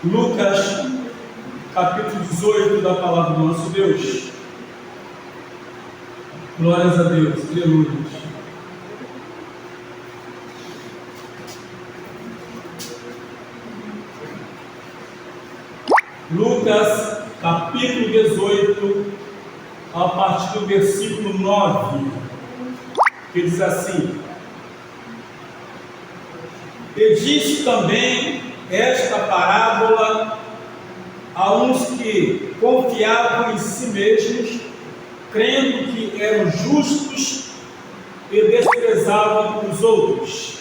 Lucas, capítulo 18 da palavra do nosso Deus. Glórias a Deus, aleluia. Lucas, capítulo 18, a partir do versículo 9, que diz assim: E disse também esta parábola a uns que confiavam em si mesmos, crendo que eram justos e desprezavam os outros.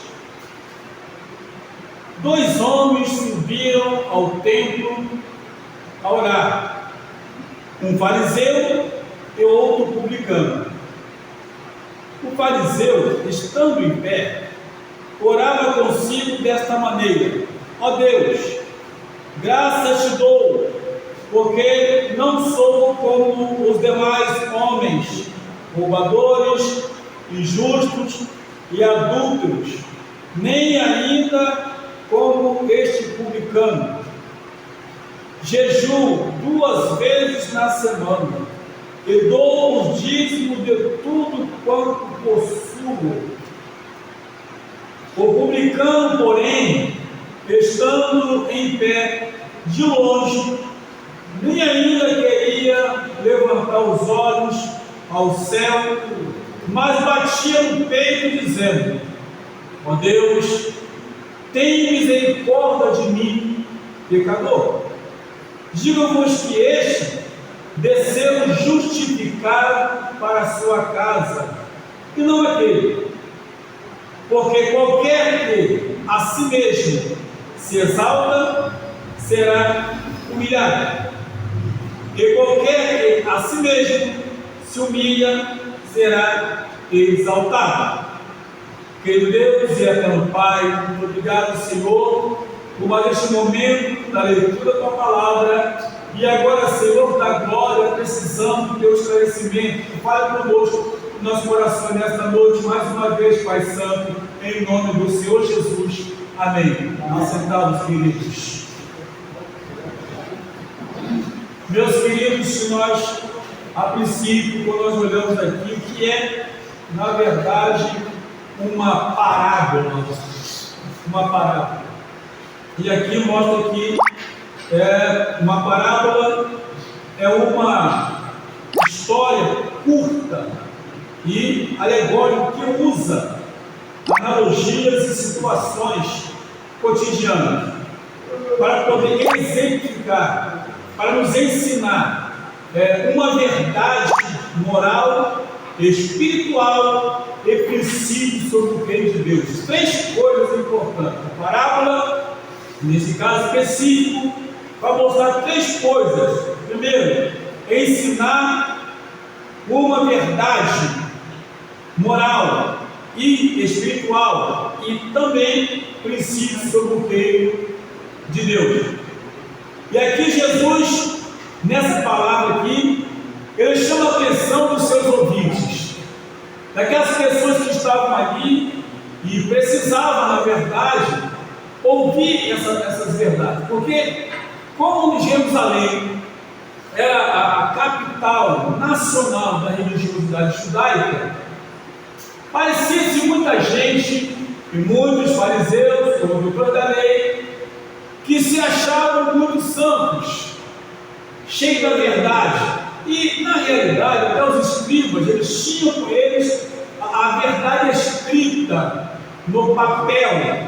2 homens subiram ao templo a orar, um fariseu e outro publicano. O fariseu, estando em pé, orava consigo desta maneira: Ó Deus, graças te dou, porque não sou como os demais homens, roubadores, injustos e adúlteros, nem ainda como este publicano. Jejuo 2 vezes na semana e dou o dízimo de tudo quanto possuo. O publicano, porém, estando em pé de longe, nem ainda queria levantar os olhos ao céu, mas batia no peito, dizendo: Ó Deus, tem misericórdia de mim, pecador. Digo-vos que este desceu justificado para a sua casa, e não aquele. Porque qualquer que a si mesmo se exalta, será humilhado. E qualquer que a si mesmo se humilha, será exaltado. Querido Deus e eterno Pai, muito obrigado, Senhor, por mais este momento da leitura da Tua Palavra. E agora, Senhor da glória, precisamos do Teu esclarecimento. Fale conosco, no nosso coração nesta noite, mais uma vez, Pai Santo, em nome do Senhor Jesus. Amém. Assentados, queridos. Meus queridos, nós, a princípio, quando nós olhamos aqui, o que é, na verdade, uma parábola. Uma parábola. E aqui mostra que uma parábola é uma história curta e alegórica que usa analogias e situações cotidianas para poder exemplificar, para nos ensinar uma verdade moral, espiritual e princípios sobre o reino de Deus. 3 coisas importantes. A parábola, nesse caso específico, vai mostrar 3 coisas. Primeiro, ensinar uma verdade moral e espiritual e também princípios sobre o reino de Deus. E aqui Jesus, nessa palavra aqui, ele chama a atenção dos seus ouvintes, daquelas pessoas que estavam ali e precisavam, na verdade, ouvir essas verdades, porque como Jerusalém era a capital nacional da religiosidade judaica, parecia-se muita gente, e muitos fariseus, como doutores da lei, que se achavam muito santos, cheios da verdade. E, na realidade, até os escribas, eles tinham com eles a verdade escrita no papel,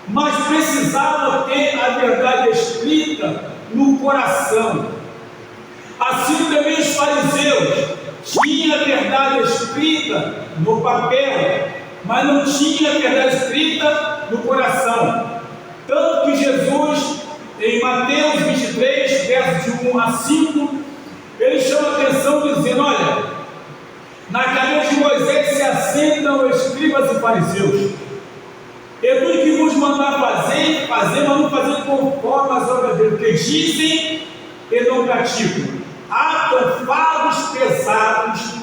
mas precisavam ter a verdade escrita no coração. Assim também os fariseus tinham a verdade escrita no papel, mas não tinham a verdade escrita no coração. Tanto que Jesus, em Mateus 23, versos de 1 a 5, ele chama a atenção dizendo: olha, na cadeira de Moisés se assentam escribas e fariseus, e tudo que vos mandar fazer, mas não fazer conforme as obras dele, porque dizem e não praticam. Atam fardos pesados,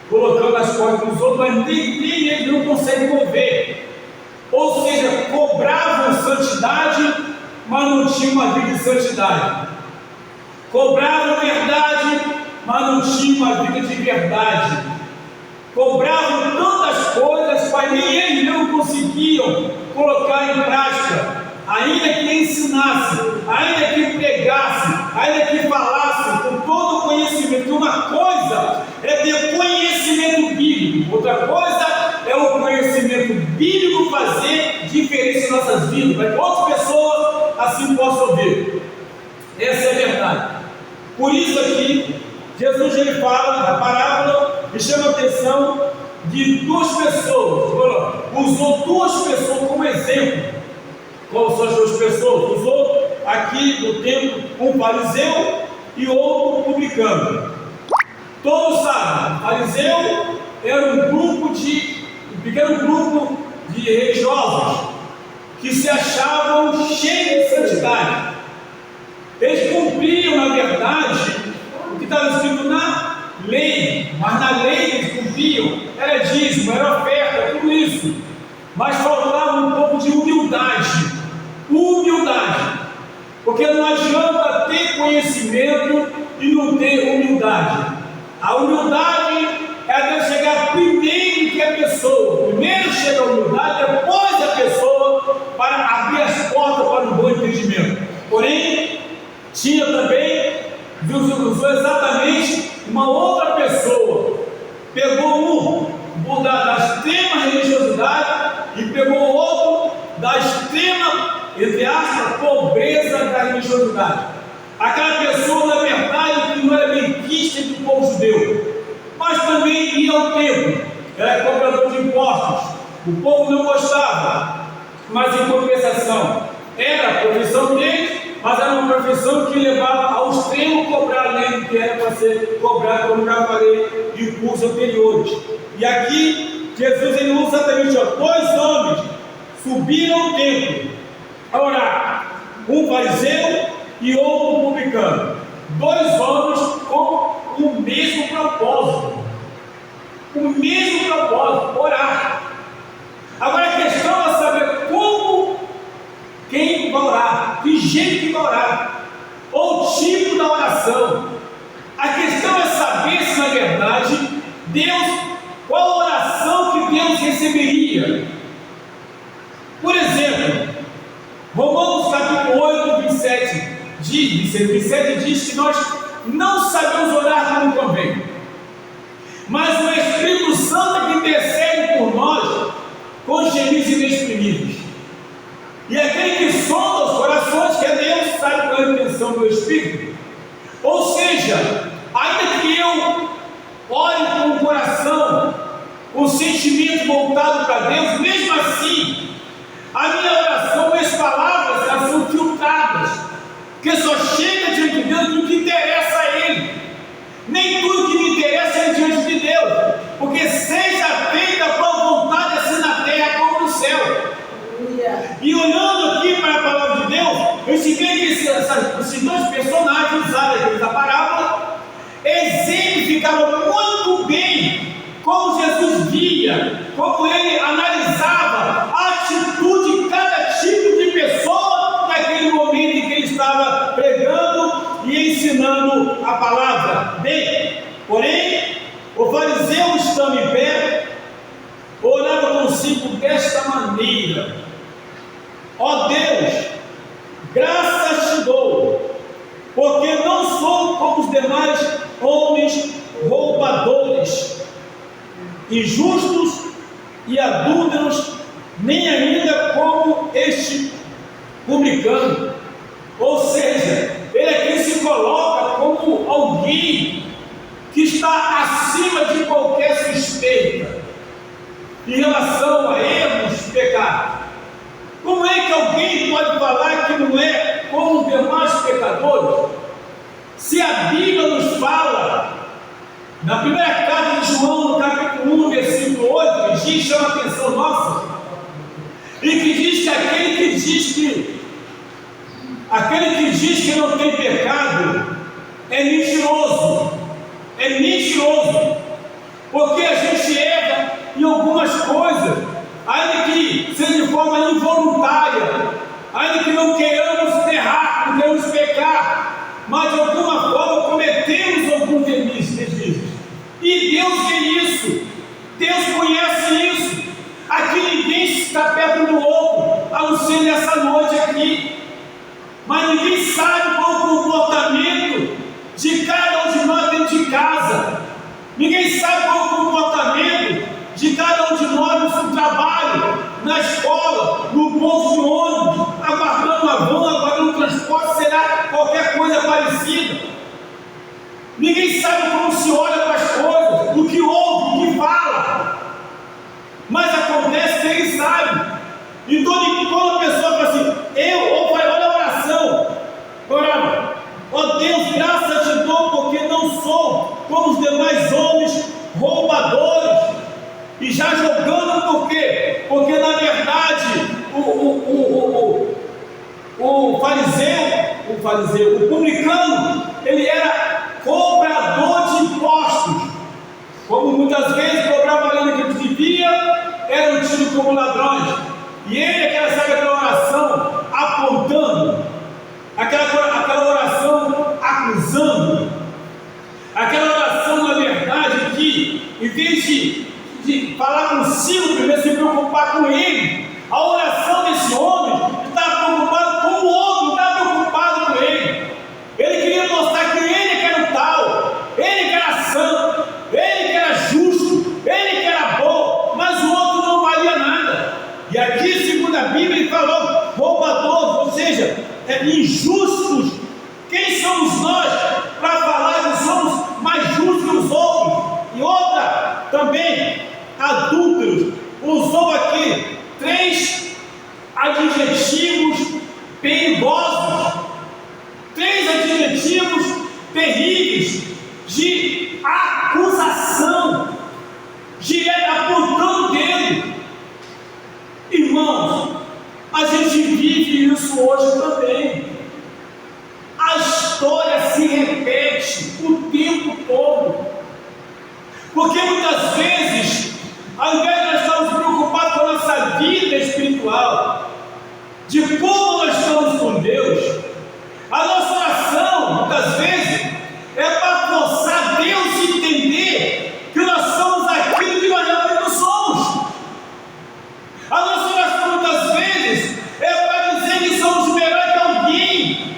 colocando as costas dos outros, mas nem eles não conseguem mover. Ou seja, cobrar santidade, mas não tinham uma vida de santidade. Cobravam verdade, mas não tinham uma vida de verdade. Cobravam tantas coisas, mas nem eles não conseguiam colocar em prática. Ainda que ensinasse, ainda que pregasse, ainda que falasse com todo o conhecimento. Uma coisa é ter conhecimento bíblico, outra coisa é o conhecimento bíblico fazer diferença em nossas vidas, para que outras pessoas assim possam ouvir. Essa é a verdade. Por isso aqui, Jesus ele fala na parábola e chama a atenção de duas pessoas. Usou duas pessoas como exemplo. Quais são as duas pessoas? Usou aqui no templo um fariseu e outro publicano. Todos sabem, o fariseu era um pequeno grupo de religiosos que se achavam cheios de santidade. Eles cumpriam, na verdade, o que estava escrito na lei, mas na lei eles cumpriam, era dízimo, era oferta, tudo isso, mas faltava um pouco de humildade, porque não adianta ter conhecimento e não ter humildade. A humildade é Deus chegar primeiro que a pessoa, primeiro chega a humildade, depois a pessoa, para abrir as portas para um bom entendimento. Porém, tinha também, usou exatamente uma outra pessoa, pegou um da extrema religiosidade e pegou outro da extrema, entre aspas, pobreza da religiosidade. Aquela pessoa, na verdade, que não era bem quista entre o povo judeu, mas também ia ao templo, era cobrador de impostos, o povo não gostava, mas em compensação, era a profissão dele, mas era uma profissão que levava ao extremo cobrar além do que era para ser cobrado, como já falei em cursos anteriores. E aqui, Jesus ele usa exatamente dois homens subiram ao templo a orar, um fariseu e outro publicano. Dois homens com o mesmo propósito, orar. Agora a questão é saber como, quem vai orar, que jeito que vai orar, ou o tipo da oração. A questão é saber se na verdade qual a oração que Deus receberia. Por exemplo, Romanos capítulo 8, 27 diz que nós não sabemos orar como convém, mas o Espírito Santo é que intercede por nós com gemidos inexprimíveis. E aquele que sonda os corações, que é Deus, sabe qual é a intenção do Espírito. Ou seja, ainda que eu ore com o coração, com o sentimento voltado para Deus, mesmo assim, a minha oração, minhas palavras, elas são filtradas, porque só chega diante de Deus o que interessa a Ele. Nem tudo que me interessa é diante de Deus, porque seja feita a tua vontade, assim na terra como no céu. E olhando aqui para a palavra de Deus, eu se vê que esses dois personagens usados aqui da parábola exemplificavam muito bem como Jesus via, como ele analisava a atitude de cada tipo de pessoa naquele momento em que ele estava pregando e ensinando a palavra. Bem, porém, o fariseu, estando em pé, orava consigo desta maneira: ó Deus, graças te dou, porque não sou como os demais homens roubadores, injustos e adúlteros, nem ainda como este publicano. Ou seja, ele aqui se coloca como alguém que está acima de qualquer suspeita em relação a erros, pecados. Como é que alguém pode falar que não é como os demais pecadores? Se a Bíblia nos fala, na primeira carta de João, no capítulo 1, versículo 8, que diz, chama a atenção nossa, e que diz que aquele que diz que não tem pecado é mentiroso, porque a gente erra em algumas coisas, ainda que seja de forma involuntária, ainda que não queiramos errar, não queiramos pecar, mas de alguma forma cometemos alguns deslize. E Deus vê isso, Deus conhece isso. Aqui ninguém está perto do outro, a não ser nessa noite aqui. Mas ninguém sabe qual é o comportamento de cada um de nós dentro de casa. Ninguém sabe qual é o comportamento de cada um de nós no trabalho, na escola, no ponto de ônibus, aguardando a van, aguardando o transporte, será qualquer coisa parecida. Ninguém sabe como se olha para as coisas, o que ouve, o que fala. Mas acontece que ele sabe. Então, quando a pessoa fala assim, olha a oração, orava, ó Deus, graças te dou, porque não sou como os demais homens roubadores. E já jogando por quê? Porque na verdade o publicano, ele era cobrador de impostos. Como muitas vezes cobrava além do que devia, eram tidos como ladrões. E ele, aquela oração apontando, aquela oração acusando, aquela oração, na verdade, que em vez de falar consigo primeiro, se preocupar com ele, a oração desse homem estava preocupado com o outro, não estava preocupado com ele. Ele queria mostrar que ele que era o tal, ele que era santo, ele que era justo, ele que era bom, mas o outro não valia nada. E aqui, segundo a Bíblia, ele falou roubador, ou seja, injustos. Quem somos nós para falar que somos mais justos que os outros? E outra também, adúlteros. Usou aqui 3 adjetivos perigosos, 3 adjetivos terríveis de acusação, apontando o dedo. Irmãos, a gente vive isso hoje também. A história se repete o tempo todo. Porque muitas vezes, ao invés de nós estarmos preocupados com a nossa vida espiritual, de como nós estamos com Deus, a nossa oração, muitas vezes, é para forçar Deus a entender que nós somos aquilo que nós realmente não somos. A nossa oração, muitas vezes, é para dizer que somos melhor que alguém.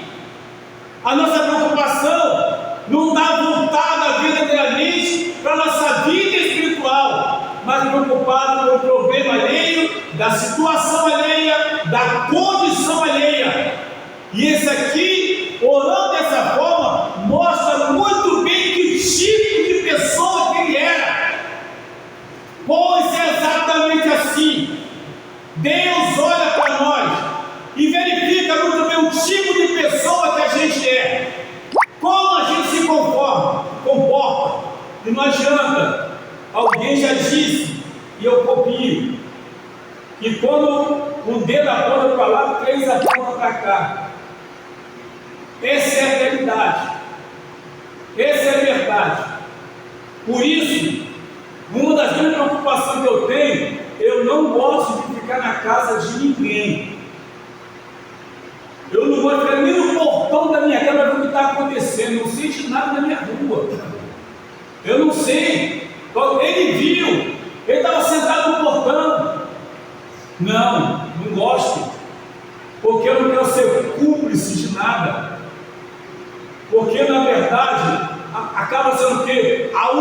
A nossa preocupação não está voltada verdadeiramente para a nossa vida espiritual, mas preocupado com o problema alheio, da situação alheia, da condição alheia. E esse aqui, orando dessa forma, mostra muito bem que tipo de pessoa que ele era. Pois é exatamente assim. Deus olha para nós e verifica muito bem o tipo de pessoa que a gente é, como a gente se comporta. E não adianta, alguém já disse, e eu copio, que quando um dedo aponta para lá, 3 apontam para cá. Essa é a realidade, essa é a verdade. Por isso, uma das grandes preocupações que eu tenho, eu não gosto de ficar na casa de ninguém. Eu não vou ficar nem no portão da minha casa para ver o que está acontecendo. Não sei de nada na minha rua. Eu não sei. Ele viu, ele estava sentado no portão. Não gosto. Porque eu não quero ser cúmplice de nada. Porque na verdade acaba sendo o quê? A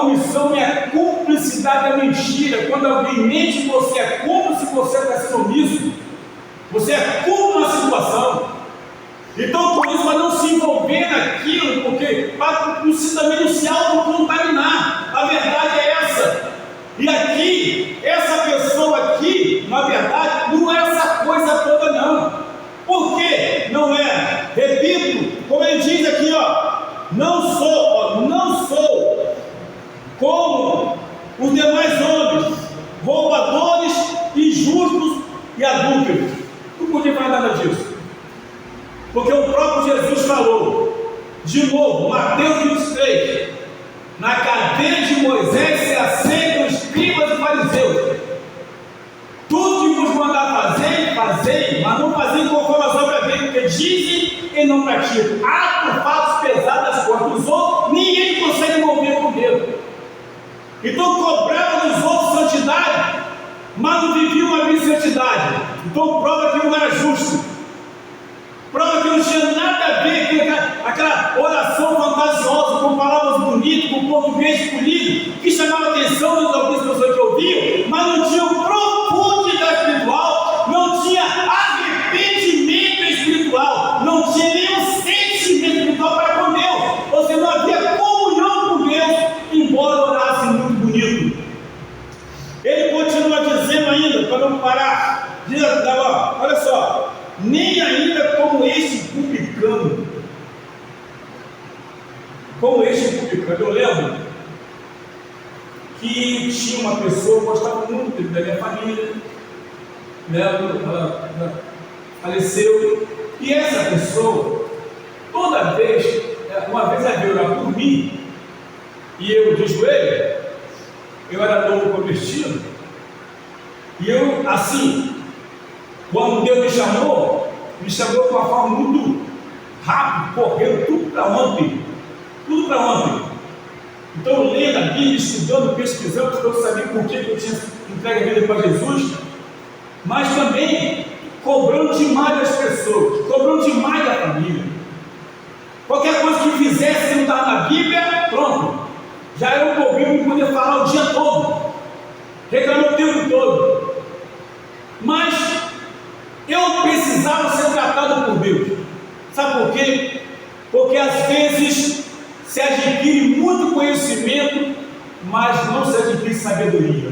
omissão é a cumplicidade da mentira. Quando alguém mente, você é cúmplice, você está sendo omisso. Você é cúmplice na situação. Então, por isso, para não se envolver naquilo, porque para também não se autocontaminar. A verdade é essa. E aqui, essa pessoa aqui, na verdade, não é essa coisa toda, não. Por que não é? Repito, como ele diz aqui, não sou como os demais homens, roubadores, injustos e adúlteros. Não podia falar nada disso. Porque o próprio Jesus falou, de novo, Mateus 23, na cadeira de Moisés se assentam os escribas e fariseus. Tudo que vos mandar fazer, mas não fazei conforme Então prova que não era justo, prova que não tinha nada a ver com aquela oração fantasiosa, com palavras bonitas, com português polido, que chamava a atenção das algumas pessoas que ouviam, mas não tinha profundidade espiritual, não tinha arrependimento espiritual, não tinha nenhum sentimento espiritual para com Deus, ou seja, não havia comunhão com Deus, embora orasse muito bonito. Ele continua dizendo ainda, para não parar, diz, olha só, nem ainda como este publicano. Eu lembro que tinha uma pessoa que gostava muito da minha família, né? Ela faleceu, e essa pessoa, toda vez, uma vez ela veio orar por mim, e eu de joelho, eu era novo convertido, e eu, assim, quando Deus me chamou de uma forma muito rápida, correndo tudo para ontem. Então, lendo a Bíblia, estudando, pesquisando, porque eu sabia por que eu tinha entregue a vida para Jesus, mas também cobrando demais das pessoas, cobrando demais da família. Qualquer coisa que fizesse que não estava na Bíblia, pronto, já era um problema de poder falar o dia todo, reclamar o tempo todo. Mas eu precisava ser tratado por Deus. Sabe por quê? Porque às vezes se adquire muito conhecimento, mas não se adquire sabedoria.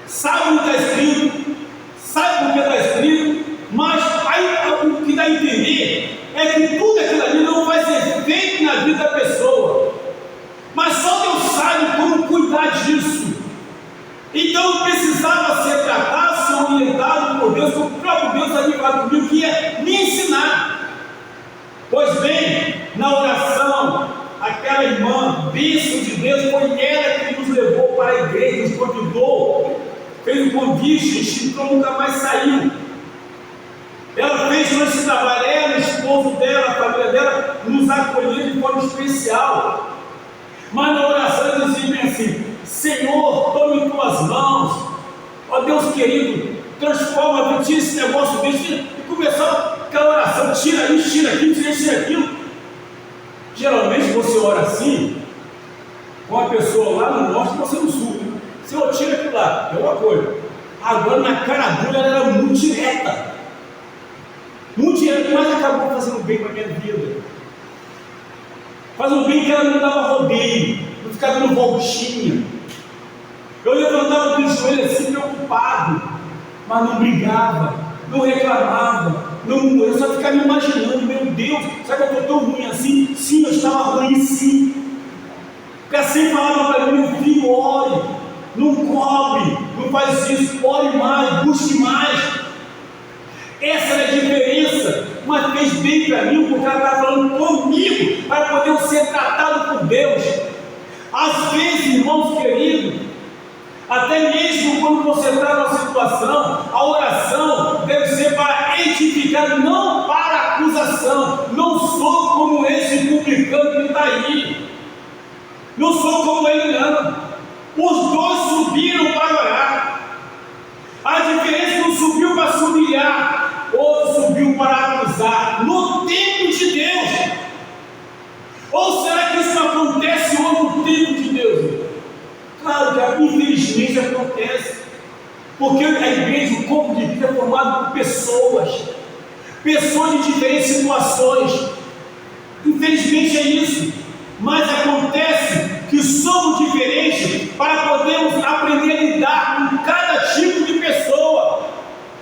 Sabe o que está escrito, sabe por que está escrito, mas aí o que dá a entender é que tudo aquilo ali não vai ser feito na vida da pessoa. Mas só Deus sabe como cuidar disso. Então eu precisava ser tratado, ser orientado por Deus, como o próprio Deus havia falado comigo, que ia me ensinar. Pois bem, na oração, aquela irmã, bênção de Deus, foi ela que nos levou para a igreja, nos convidou, fez um convite, então nunca mais saiu. Ela fez todo esse trabalho, ela, o esposo dela, a família dela, nos acolheu de forma especial. Mas na oração eu dizia bem assim: Senhor, tome em tuas mãos, ó Deus querido, transforma, tira esse negócio dele, e começou aquela oração, tira isso, tira aquilo, tira aquilo. Geralmente você ora assim, com a pessoa lá no norte, você no sul, Senhor, tira aquilo lá, eu acolho. Agora na cara dura ela era muito direta, mas acabou fazendo bem para a minha vida, fazendo bem que ela não dava rodeio, não ficava dando voltinha. Eu levantava do joelho assim, preocupado, mas não brigava, não reclamava, eu só ficava me imaginando: meu Deus, será que eu estou tão ruim assim? Sim, eu estava ruim, sim. Porque assim falava para mim: meu filho, ore, não cobre, não faz isso, ore mais, busque mais. Essa era a diferença, mas fez bem para mim, porque ela estava falando comigo, para poder eu ser tratado por Deus. Às vezes, irmãos queridos, até mesmo quando você está numa situação, a oração deve ser para edificar, não para acusação. Não sou como esse publicano que está aí, não sou como ele não. Os dois subiram para orar. A diferença é que um subiu para se humilhar, outro subiu para acusar, no tempo de Deus. Ou será que isso acontece hoje no tempo de Deus? Claro que infelizmente acontece, porque a igreja, o corpo de vida é formado por pessoas de diferentes situações. Infelizmente é isso, mas acontece que somos diferentes para podermos aprender a lidar com cada tipo de pessoa.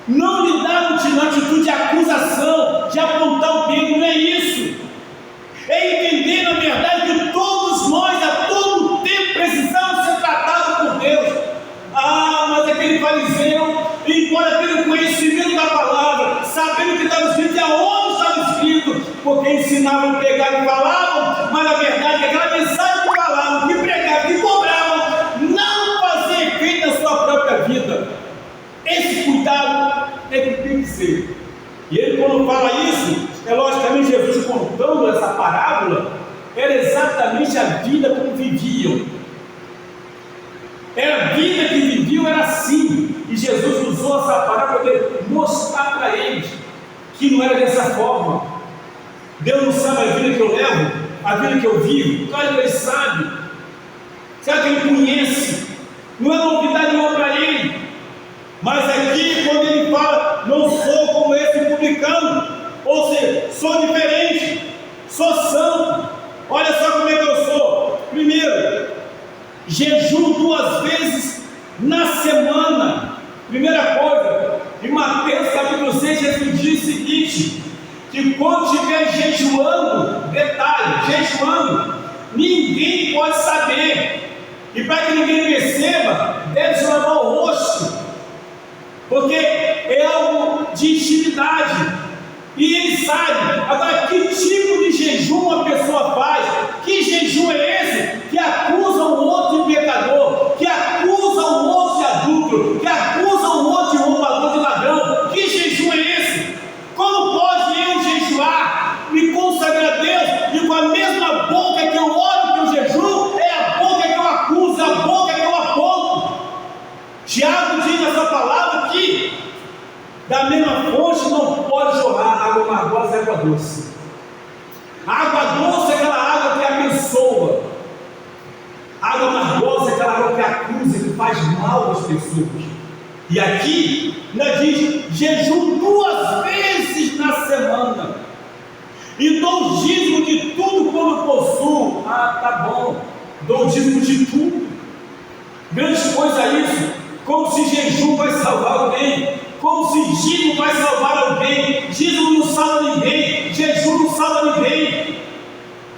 Não lidar na atitude de acusação, de apontar o dedo, não é isso. É entender, na verdade, que todos nós, a todo tempo, precisamos ser tratados por Deus. Mas aquele fariseu, embora tenha conhecimento da palavra, sabendo o que estava escrito e aonde estava escrito, porque ensinavam, pregavam e falavam, mas na verdade aquela mensagem que falavam, que pregavam, que cobravam, não fazia efeito na sua própria vida. Esse cuidado é que tem que ser. E ele, quando fala isso, é logicamente Jesus contando essa parábola, era exatamente a vida como viviam. Era a vida que viviam era assim, e Jesus usou essa parábola para poder mostrar para eles que não era dessa forma. Deus não sabe a vida que eu levo, a vida que eu vivo? Claro que Ele sabe. Será que Ele conhece? Não é novidade nenhuma para Ele. Mas aqui, quando Ele fala, não sou como esse publicano, ou seja, sou diferente, sou santo. Olha só como é que eu sou. Primeiro, jejum 2 vezes na semana. Primeira coisa, em Mateus capítulo 6, Jesus diz o seguinte: que quando estiver jejuando, detalhe, jejuando, ninguém pode saber, e para que ninguém perceba, deve se lavar o rosto, porque é algo de intimidade, e ele sabe. Agora, que tipo de jejum uma pessoa faz? Que jejum é esse que acusa um outro de pecador, que acusa um outro de adúltero, que acusa um outro de roubador, de ladrão? Que jejum é esse? Como pode eu jejuar, me consagrar a Deus, e com a mesma boca que eu oro que eu jejum, é a boca que eu acuso, é a boca que eu aponto? Tiago diz nessa palavra que da mesma fonte não pode jorrar água amargosa e água doce. A água doce é aquela água que abençoa, a água amargosa é aquela água que acusa, que faz mal às pessoas. E aqui ainda diz jejum 2 vezes na semana, e dou o dízimo de tudo quando possuo. Ah, tá bom, dou o dízimo de tudo. Grande coisa isso, como se jejum vai salvar alguém, como se dízimo vai salvar alguém. Dízimo não salva ninguém, jejum não salva ninguém,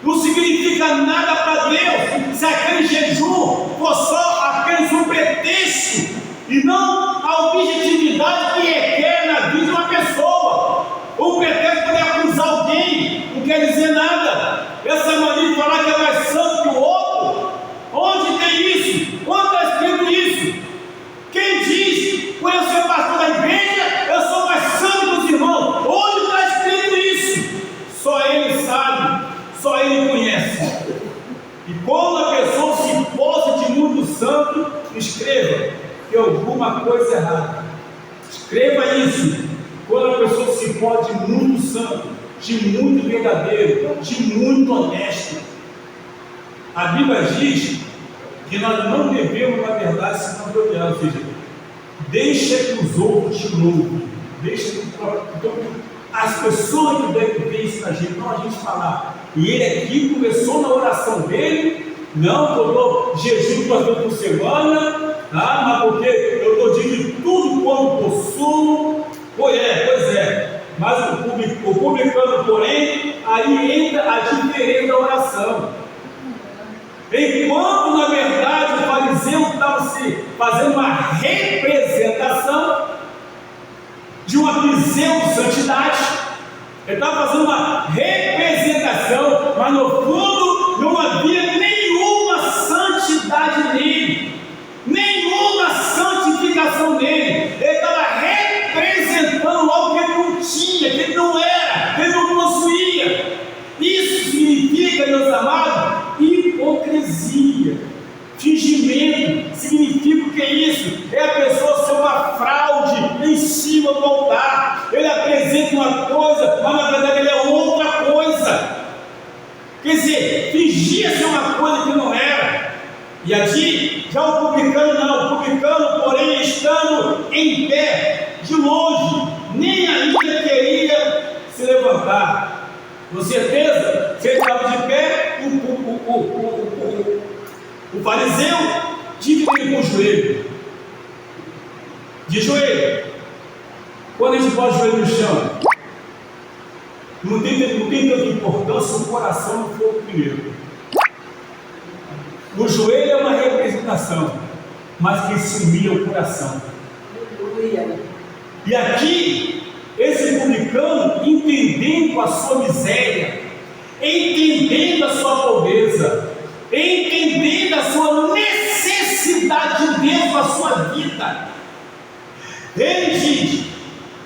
não significa nada para Deus se aquele jejum for só apenas um pretexto, e não a objetividade que requer na vida de uma pessoa. O pretexto poder acusar alguém não quer dizer nada. Essa mania de falar que é mais santo que o outro, onde tem isso? Onde está escrito isso? Quem diz, por eu ser pastor da igreja, eu sou mais santo que os irmãos? Onde está escrito isso? Só Ele sabe, só Ele conhece. E quando a pessoa se posa de muito santo, escreva que alguma coisa errada. Escreva isso. Quando a pessoa se pode de muito santo, de muito verdadeiro, de muito honesto, a Bíblia diz que nós não devemos, na verdade, se vangloriar, ou seja, deixa que os outros te louvem, deixa que as pessoas que devem ver isso na gente, não a gente falar. E ele aqui começou na oração dele, não, eu estou jejum 2 vezes por semana, mas porque eu estou de tudo quanto possuo. Pois é, mas o publicano, porém, aí entra a diferença da oração. Enquanto na verdade o fariseu estava se fazendo uma representação de uma pseudo-santidade, ele estava fazendo uma representação, mas no fundo não havia nenhuma santidade nele, nenhuma santificação nele. Ele estava representando algo que ele não tinha, que ele não era, que ele não possuía. Isso significa, meus amados, hipocrisia, fingimento. Significa o que é isso? É a pessoa ser uma fraude em cima do altar. Ele apresenta uma coisa, mas na verdade ele é outra coisa. Quer dizer, fingia ser uma coisa que não era. E aqui, já o publicano não. O publicano, porém, estando em pé, de longe, nem ainda queria se levantar. Com certeza, se ele estava de pé, o fariseu tinha que ir com o joelho. De joelho. Quando a gente bota o joelho no chão, não tem tanta importância o coração no fogo primeiro. O joelho é uma representação, mas quem se humilha é o coração. Aleluia. E aqui, esse publicano, entendendo a sua miséria, entendendo a sua pobreza, entendendo a sua necessidade de Deus na sua vida, ele diz: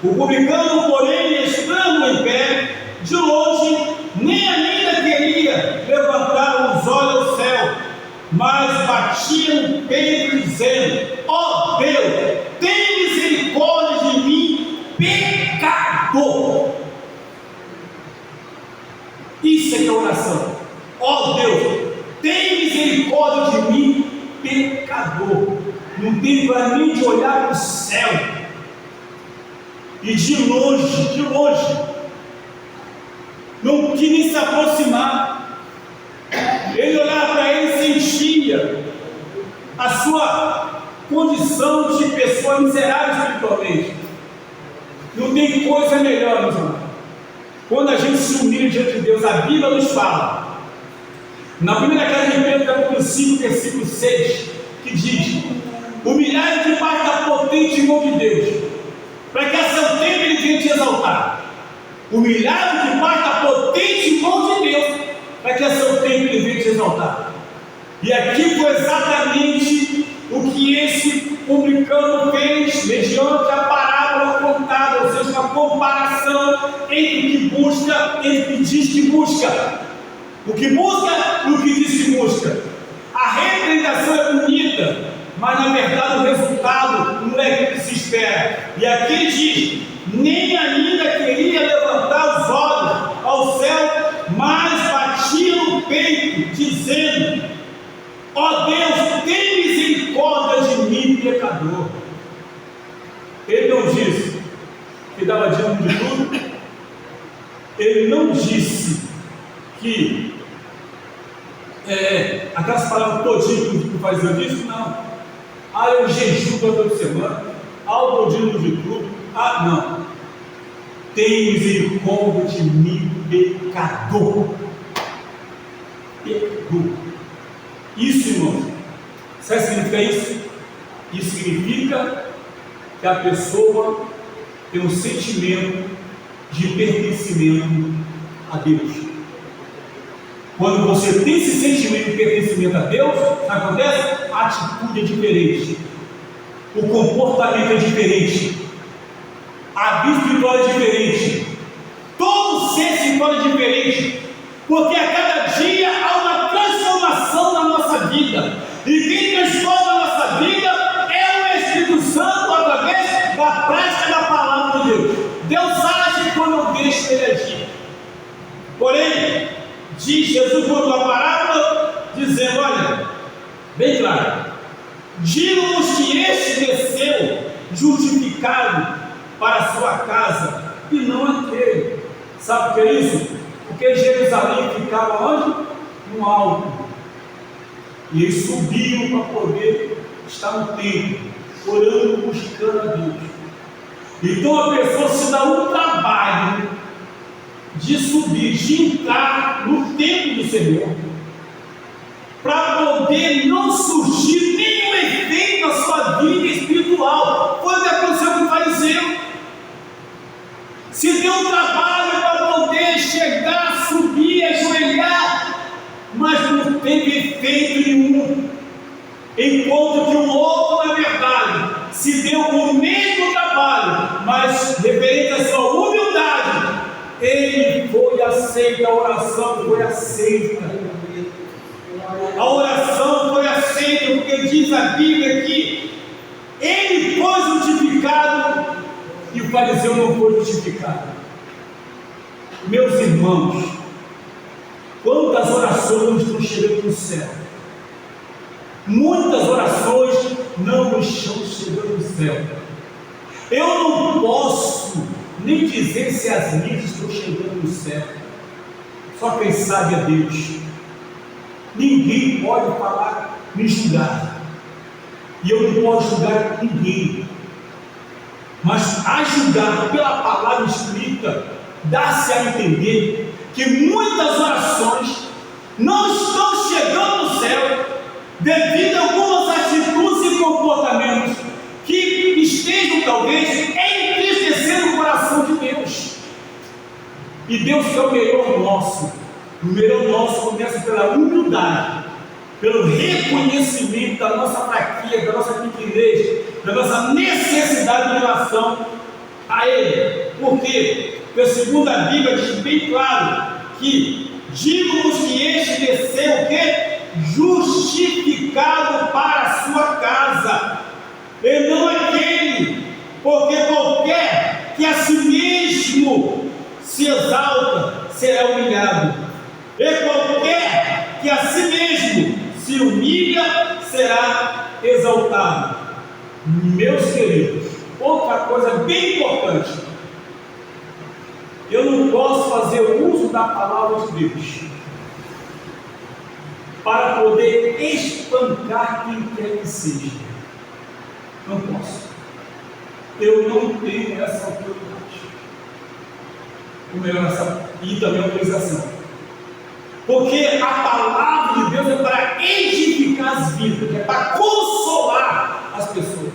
o publicano, porém, estando em pé, de longe, nem ainda queria levantar os olhos ao céu, mas batia no peito, dizendo: não tem para nem de olhar para o céu, e de longe, não quis nem se aproximar. Ele olhava para ele e sentia a sua condição de pessoa miserável espiritualmente. Não tem coisa melhor, meus irmãos, quando a gente se humilha diante de Deus. A Bíblia nos fala, na primeira carta de Pedro, capítulo 5, versículo 6, que diz: humilhai de parte da potente mão de Deus, para que a seu tempo ele venha te exaltar. Humilhai de parte da potente mão de Deus, para que a seu tempo ele venha te exaltar. E aqui foi exatamente o que esse publicano fez, mediante a parábola contada, ou seja, uma comparação entre o que busca e o que diz que busca. O que busca e o que diz que busca. A representação é bonita, mas na verdade o resultado não é aquilo que se espera. E aqui ele diz: nem ainda queria levantar os olhos ao céu, mas batia no peito, dizendo: ó Deus, tem misericórdia de mim, pecador. Ele não disse que dava dízimo de tudo. Ele não disse que aquelas palavras todinhas que fazia disso, não. Eu jejum toda semana, eu dou dízimo de tudo. Não. Tem misericórdia de mim, pecador. Pecador. Isso, irmãos, sabe o que significa isso? Isso significa que a pessoa tem um sentimento de pertencimento a Deus. Quando você tem esse sentimento de pertencimento a Deus, sabe o que acontece? A atitude é diferente, o comportamento é diferente, a vida espiritual é diferente, todo ser espiritual é diferente, porque a cada dia há uma transformação na nossa vida, e quem transforma a nossa vida é o Espírito Santo através da prática da palavra de Deus. Deus age quando eu deixo ele agir. Porém, diz Jesus contou a parábola, dizendo: olha, bem claro, digo-vos que este desceu justificado para a sua casa, e não aquele. Sabe o que é isso? Porque Jerusalém ficava onde? No alto, e eles subiam para poder estar no templo, orando, buscando a Deus. Então a pessoa se dá um trabalho de subir, de entrar no templo do Senhor, para poder não surgir nenhum efeito na sua vida espiritual. Foi o que aconteceu com o fariseu. Se deu um trabalho para poder chegar, subir, ajoelhar, mas não teve efeito nenhum. Enquanto que o outro, na verdade, se deu o mesmo trabalho, mas referente à sua humildade, ele foi aceito, a oração foi aceita. A oração foi aceita, porque diz a Bíblia que ele foi justificado e o fariseu não foi justificado. Meus irmãos, quantas orações não estão chegando no céu? Muitas orações não estão chegando no céu. Eu não posso nem dizer se as minhas estão chegando no céu. Só quem sabe é Deus. Ninguém pode falar, me julgar. E eu não posso julgar ninguém. Mas a julgar pela palavra escrita, dá-se a entender que muitas orações não estão chegando no céu devido a algumas atitudes e comportamentos que estejam talvez entristecendo o coração de Deus. E Deus quer o melhor nosso. O melhor nosso começa pela humildade, pelo reconhecimento da nossa fraqueza, da nossa pequenez, da nossa necessidade de relação a Ele. Por quê? Porque segundo a Bíblia diz bem claro que digo-vos que este desceu o quê? Justificado para a sua casa, e não aquele, porque qualquer que a si mesmo se exalta será humilhado, e qualquer que a si mesmo se humilha será exaltado. Meus queridos, outra coisa bem importante, eu não posso fazer uso da palavra de Deus para poder espancar quem quer que seja. Não posso. Eu não tenho essa autoridade. Ou melhor, e também autorização. Porque a palavra de Deus é para edificar as vidas, é para consolar as pessoas.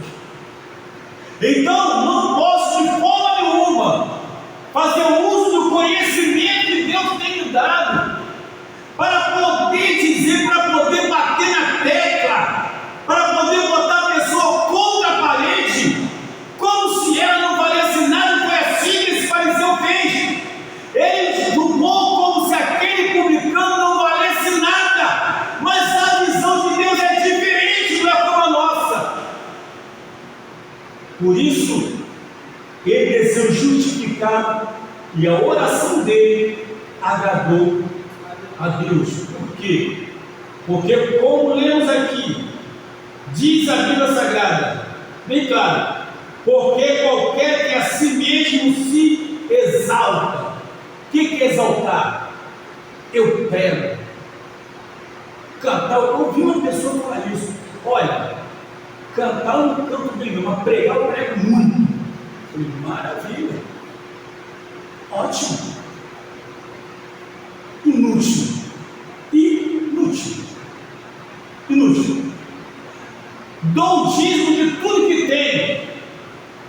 Então, não posso de forma nenhuma fazer uso do conhecimento que Deus tem me dado para poder dizer, para poder bater na tecla, para poder botar a pessoa contra a parede, como se ela não valesse nada. Foi assim que esse fariseu fez. Ele julgou como se aquele publicano não valesse nada, mas a visão de Deus é diferente, não é como a nossa. Por isso, ele desceu justificado e a oração dele agradou a Deus. Por quê? Porque, como lemos aqui, diz a Bíblia Sagrada, bem claro, porque qualquer que a si mesmo se exalta. O que é exaltar? Eu prego, cantar. Eu ouvi uma pessoa falar isso. Olha, cantar eu não canto bem, mas pregar eu prego muito. Eu falei, maravilha, ótimo, inútil, dou o dízimo de tudo que tenho,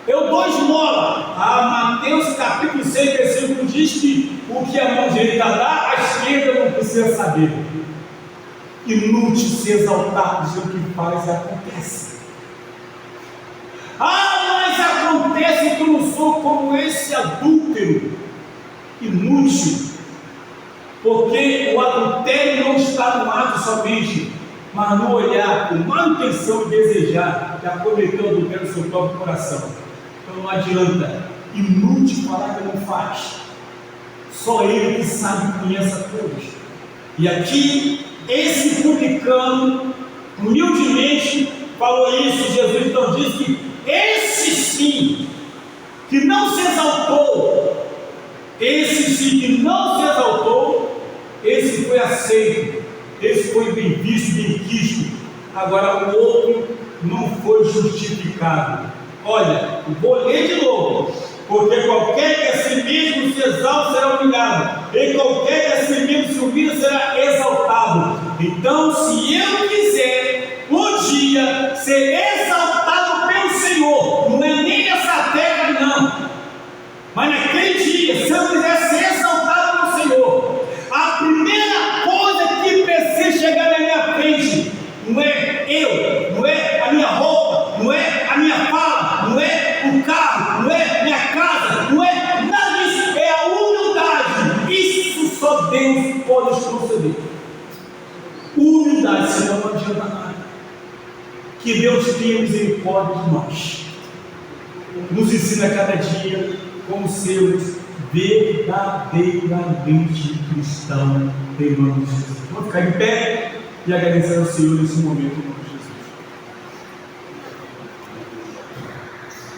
eu dou esmola. Mateus capítulo 6, versículo diz que o que a mão direita dá, a esquerda não precisa saber. Inútil se exaltar, dizer o que faz e acontece. Mas acontece que eu não sou como esse adúltero. Inútil, porque o adultério não está no ato somente, mas no olhar, com má intenção e desejar, já cometeu o adultério no seu próprio coração. Então não adianta, inútil falar que não faz, só ele que sabe e conhece a todos. E aqui, esse publicano, humildemente, falou isso. Jesus então disse que esse sim, que não se exaltou, esse foi aceito, esse foi bem visto, bem quisto. Agora o outro não foi justificado. Olha, vou ler de novo. Porque qualquer que a si mesmo se exalta será humilhado, e qualquer que a si mesmo se humilha será exaltado. Então, se eu quiser um dia ser exaltado pelo Senhor, não é nem nessa terra não, mas naquele dia, se eu quiser ser exaltado pelo Senhor, a primeira coisa que precisa chegar na minha frente não é eu, não é a minha roupa, não é a minha fala, não é o carro, não é minha casa, não é nada disso, é a humildade. Isso só Deus pode nos conceder. Humildade, senão não adianta nada. Que Deus tenha misericórdia de nós, nos ensina a cada dia como sermos verdadeiramente cristãos em nome de Jesus. Vamos ficar em pé e agradecer ao Senhor nesse momento.